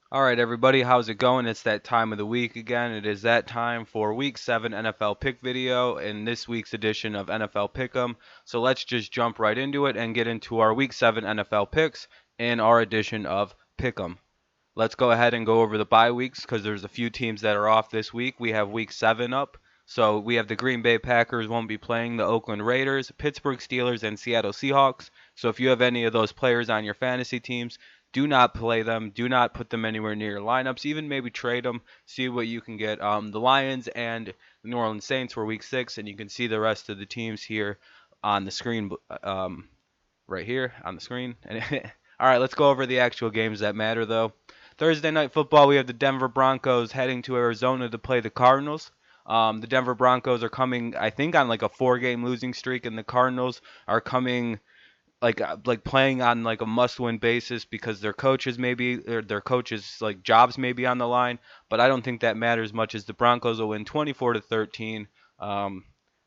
All right, everybody, how's it going? It's that time of the week again. It is that time for Week 7 NFL Pick video in this week's edition of NFL Pick'em. So let's just jump right into it and get into our Week 7 NFL picks in our edition of Pick'em. Let's go ahead and go over the bye weeks because there's a few teams that are off this week. We have Week 7 up. So we have the Green Bay Packers won't be playing the Oakland Raiders, Pittsburgh Steelers, and Seattle Seahawks. So if you have any of those players on your fantasy teams, do not play them. Do not put them anywhere near your lineups. Even maybe trade them. See what you can get. The Lions and the New Orleans Saints were Week 6, and you can see the rest of the teams here on the screen, right here on the screen. All right, let's go over the actual games that matter, though. Thursday night football, we have the Denver Broncos heading to Arizona to play the Cardinals. The Denver Broncos are coming, I think, on like a 4-game losing streak, and the Cardinals are coming like playing on like a must-win basis because their coaches like jobs may be on the line, but I don't think that matters much as the Broncos will win 24-13. Um,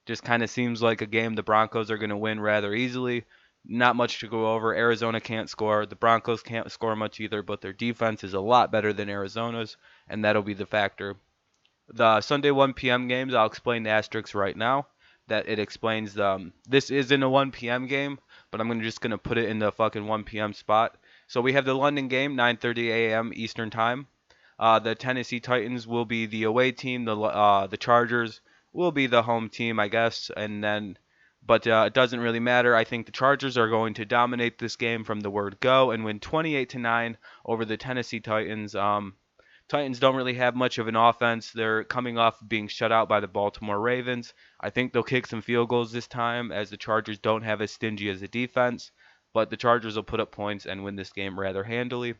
just kind of seems like a game the Broncos are going to win rather easily. Not much to go over. Arizona can't score. The Broncos can't score much either, but their defense is a lot better than Arizona's, and that'll be the factor. The Sunday 1 p.m. games, I'll explain the asterisks right now. That it explains this isn't a 1 p.m. game, but just gonna put it in the fucking 1 p.m. spot. So we have the London game, 9:30 a.m. Eastern time. The Tennessee Titans will be the away team. The Chargers will be the home team, I guess. But it doesn't really matter. I think the Chargers are going to dominate this game from the word go and win 28-9 over the Tennessee Titans. Titans don't really have much of an offense. They're coming off being shut out by the Baltimore Ravens. I think they'll kick some field goals this time as the Chargers don't have as stingy as a defense, but the Chargers will put up points and win this game rather handily.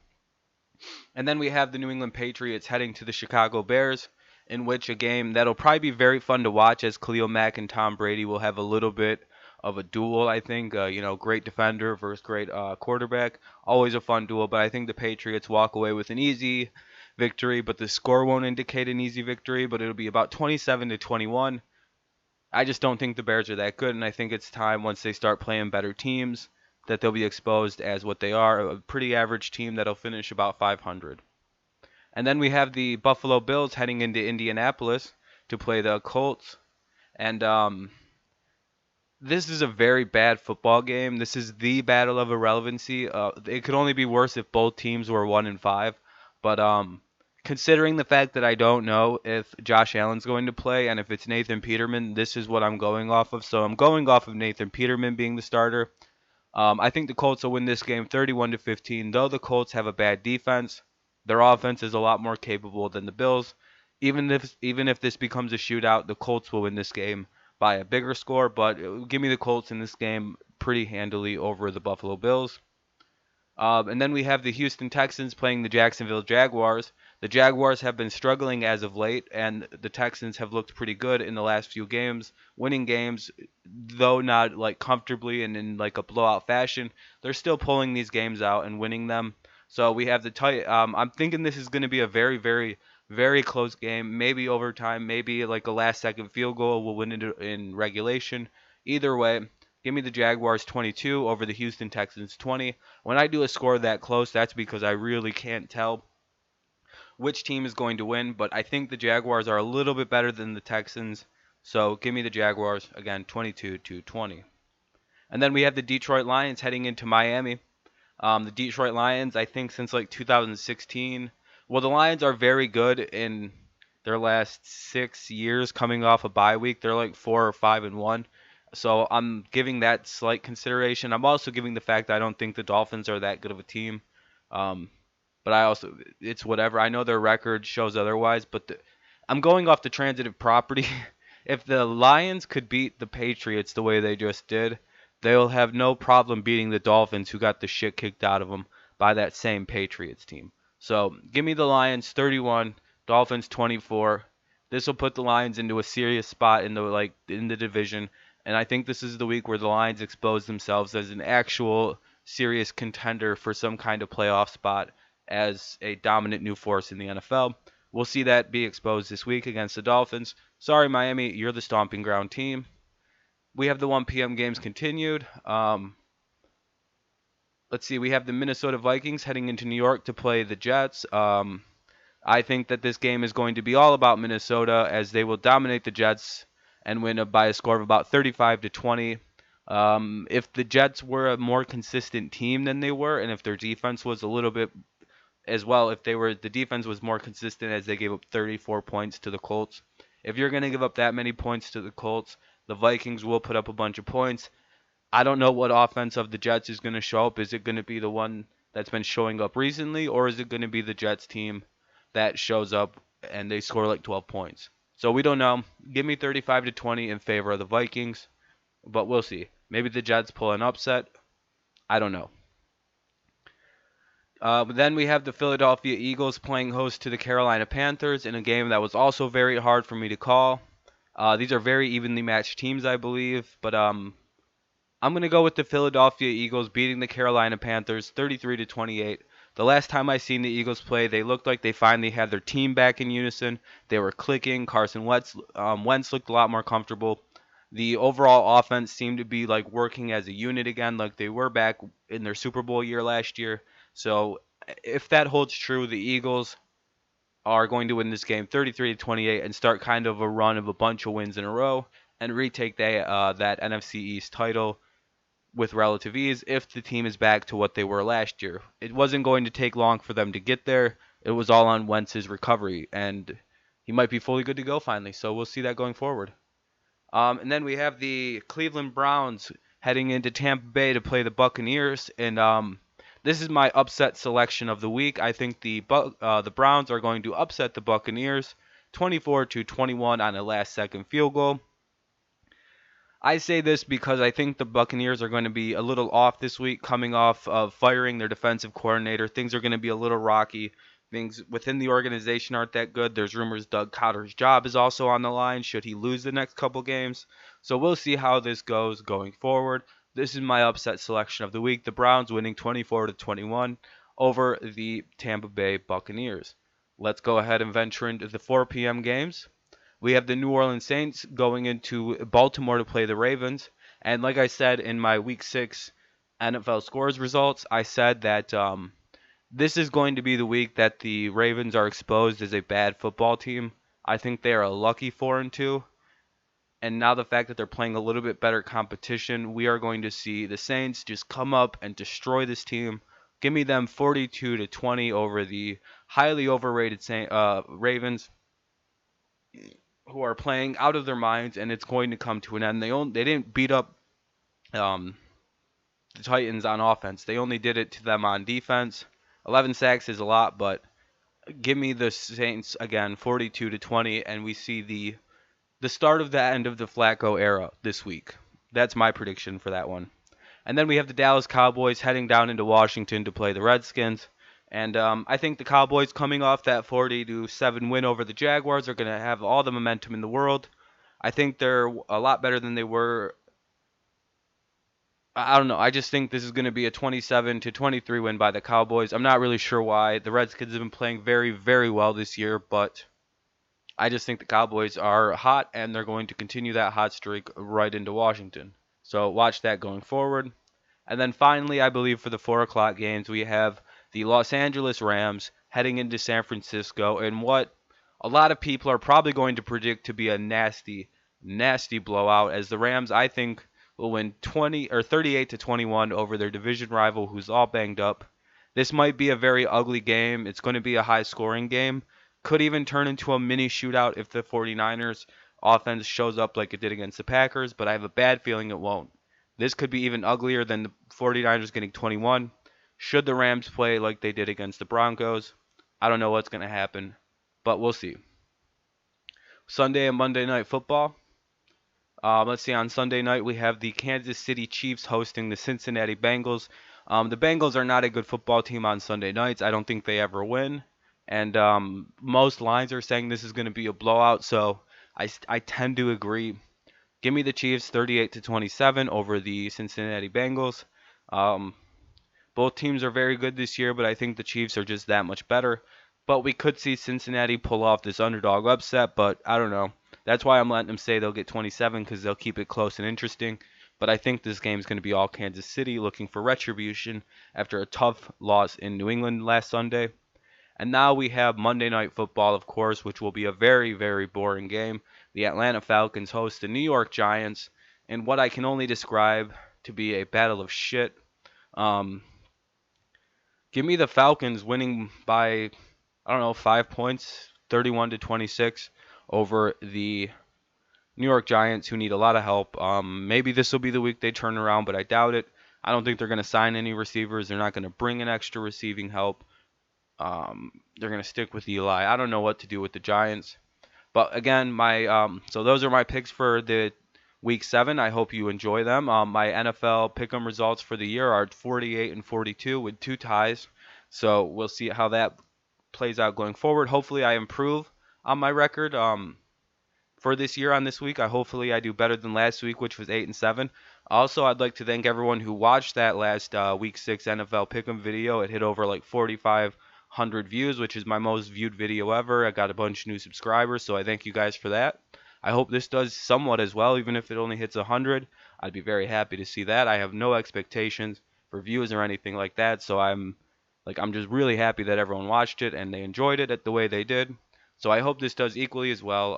And then we have the New England Patriots heading to the Chicago Bears, in which a game that'll probably be very fun to watch as Khalil Mack and Tom Brady will have a little bit of a duel, I think. Great defender versus great quarterback. Always a fun duel, but I think the Patriots walk away with an easy victory, but the score won't indicate an easy victory, but it'll be about 27-21. I just don't think the Bears are that good, and I think it's time once they start playing better teams that they'll be exposed as what they are, a pretty average team that'll finish about 500. And then we have the Buffalo Bills heading into Indianapolis to play the Colts. And this is a very bad football game. This is the battle of irrelevancy. It could only be worse if both teams were 1-5. But considering the fact that I don't know if Josh Allen's going to play and if it's Nathan Peterman, this is what I'm going off of. So I'm going off of Nathan Peterman being the starter. I think the Colts will win this game 31-15. Though the Colts have a bad defense, their offense is a lot more capable than the Bills. Even if this becomes a shootout, the Colts will win this game by a bigger score. But give me the Colts in this game pretty handily over the Buffalo Bills. And then we have the Houston Texans playing the Jacksonville Jaguars. The Jaguars have been struggling as of late, and the Texans have looked pretty good in the last few games, winning games, though not like comfortably and in like a blowout fashion. They're still pulling these games out and winning them. So we have I'm thinking this is going to be a very, very, very close game. Maybe overtime, maybe like a last-second field goal will win it in regulation. Either way, give me the Jaguars 22 over the Houston Texans 20. When I do a score that close, that's because I really can't tell which team is going to win, but I think the Jaguars are a little bit better than the Texans. So give me the Jaguars again 22-20. And then we have the Detroit Lions heading into Miami. The Detroit Lions, I think since like 2016, well, the Lions are very good in their last 6 years coming off a bye week. They're like 4 or 5-1. So I'm giving that slight consideration. I'm also giving the fact that I don't think the Dolphins are that good of a team. Um, but it's whatever. I know their record shows otherwise, but I'm going off the transitive property. If the Lions could beat the Patriots the way they just did, they'll have no problem beating the Dolphins, who got the shit kicked out of them by that same Patriots team. So give me the Lions 31, Dolphins 24. This will put the Lions into a serious spot in the division, and I think this is the week where the Lions expose themselves as an actual serious contender for some kind of playoff spot as a dominant new force in the NFL. We'll see that be exposed this week against the Dolphins. Sorry, Miami, you're the stomping ground team. We have the 1 p.m. games continued. let's see, we have the Minnesota Vikings heading into New York to play the Jets. I think that this game is going to be all about Minnesota as they will dominate the Jets and win by a score of about 35-20. If the Jets were a more consistent team than they were, and if their defense was a little bit as well, if the defense was more consistent as they gave up 34 points to the Colts. If you're going to give up that many points to the Colts, the Vikings will put up a bunch of points. I don't know what offense of the Jets is going to show up. Is it going to be the one that's been showing up recently, or is it going to be the Jets team that shows up and they score like 12 points? So we don't know. Give me 35-20 in favor of the Vikings, but we'll see. Maybe the Jets pull an upset. I don't know. Then we have the Philadelphia Eagles playing host to the Carolina Panthers in a game that was also very hard for me to call. These are very evenly matched teams, I believe, but I'm going to go with the Philadelphia Eagles beating the Carolina Panthers 33-28. The last time I seen the Eagles play, they looked like they finally had their team back in unison. They were clicking. Carson Wentz looked a lot more comfortable. The overall offense seemed to be like working as a unit again, like they were back in their Super Bowl year last year. So if that holds true, the Eagles are going to win this game 33-28 and start kind of a run of a bunch of wins in a row and retake that NFC East title with relative ease if the team is back to what they were last year. It wasn't going to take long for them to get there. It was all on Wentz's recovery, and he might be fully good to go finally. So we'll see that going forward. And then we have the Cleveland Browns heading into Tampa Bay to play the Buccaneers, and this is my upset selection of the week. I think the Browns are going to upset the Buccaneers 24-21 on a last-second field goal. I say this because I think the Buccaneers are going to be a little off this week, coming off of firing their defensive coordinator. Things are going to be a little rocky. Things within the organization aren't that good. There's rumors Doug Cotter's job is also on the line should he lose the next couple games. So we'll see how this goes going forward. This is my upset selection of the week. The Browns winning 24-21 over the Tampa Bay Buccaneers. Let's go ahead and venture into the 4 p.m. games. We have the New Orleans Saints going into Baltimore to play the Ravens. And like I said in my Week 6 NFL scores results, I said that this is going to be the week that the Ravens are exposed as a bad football team. I think they are a lucky 4-2. And now the fact that they're playing a little bit better competition, we are going to see the Saints just come up and destroy this team. Give me them 42-20 over the highly overrated Ravens, who are playing out of their minds, and it's going to come to an end. They didn't beat up um, the Titans on offense. They only did it to them on defense. 11 sacks is a lot, but give me the Saints again, 42-20, and we see the start of the end of the Flacco era this week. That's my prediction for that one. And then we have the Dallas Cowboys heading down into Washington to play the Redskins. And I think the Cowboys coming off that 40-7 win over the Jaguars are going to have all the momentum in the world. I think they're a lot better than they were. I don't know. I just think this is going to be a 27-23 win by the Cowboys. I'm not really sure why. The Redskins have been playing very, very well this year, but I just think the Cowboys are hot and they're going to continue that hot streak right into Washington. So watch that going forward. And then finally, I believe for the 4 o'clock games, we have the Los Angeles Rams heading into San Francisco in what a lot of people are probably going to predict to be a nasty, nasty blowout, as the Rams, I think, will win 38-21 over their division rival who's all banged up. This might be a very ugly game. It's going to be a high-scoring game. Could even turn into a mini shootout if the 49ers offense shows up like it did against the Packers, but I have a bad feeling it won't. This could be even uglier than the 49ers getting 21. Should the Rams play like they did against the Broncos, I don't know what's going to happen, but we'll see. Sunday and Monday Night Football. Let's see, on Sunday night we have the Kansas City Chiefs hosting the Cincinnati Bengals. The Bengals are not a good football team on Sunday nights. I don't think they ever win. And most lines are saying this is going to be a blowout, so I tend to agree. Give me the Chiefs 38-27 over the Cincinnati Bengals. Both teams are very good this year, but I think the Chiefs are just that much better. But we could see Cincinnati pull off this underdog upset, but I don't know. That's why I'm letting them say they'll get 27 because they'll keep it close and interesting. but I think this game is going to be all Kansas City looking for retribution after a tough loss in New England last Sunday. And now we have Monday Night Football, of course, which will be a very, very boring game. The Atlanta Falcons host the New York Giants in what I can only describe to be a battle of shit. Um, Give me the Falcons winning by, I don't know, 5 points, 31 to 26 over the New York Giants, who need a lot of help. Maybe this will be the week they turn around, but I doubt it. I don't think they're going to sign any receivers. They're not going to bring in extra receiving help. They're going to stick with Eli. I don't know what to do with the Giants. But again, my so those are my picks for the week 7. I hope you enjoy them. My NFL pick'em results for the year are 48 and 42 with 2 ties. So we'll see how that plays out going forward. Hopefully, I improve on my record. For this year on this week. Hopefully I do better than last week, which was 8 and 7. Also, I'd like to thank everyone who watched that last week 6 NFL Pick'em video. It hit over like 4,500 views, which is my most viewed video ever. I got a bunch of new subscribers, so I thank you guys for that. I hope this does somewhat as well, even if it only hits 100. I'd be very happy to see that. I have no expectations for views or anything like that, so I'm just really happy that everyone watched it and they enjoyed it the way they did. So I hope this does equally as well.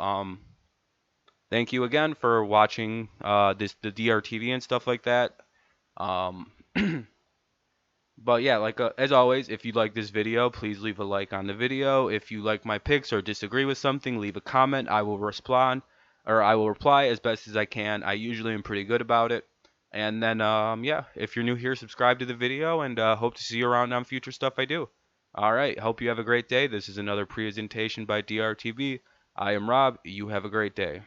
Thank you again for watching the DrTV and stuff like that. Um, but yeah, as always, if you like this video, please leave a like on the video. If you like my picks or disagree with something, leave a comment. I will respond or I will reply as best as I can. I usually am pretty good about it. And then yeah, if you're new here, subscribe to the video and hope to see you around on future stuff I do. All right, hope you have a great day. This is another presentation by DrTV. I am Rob. You have a great day.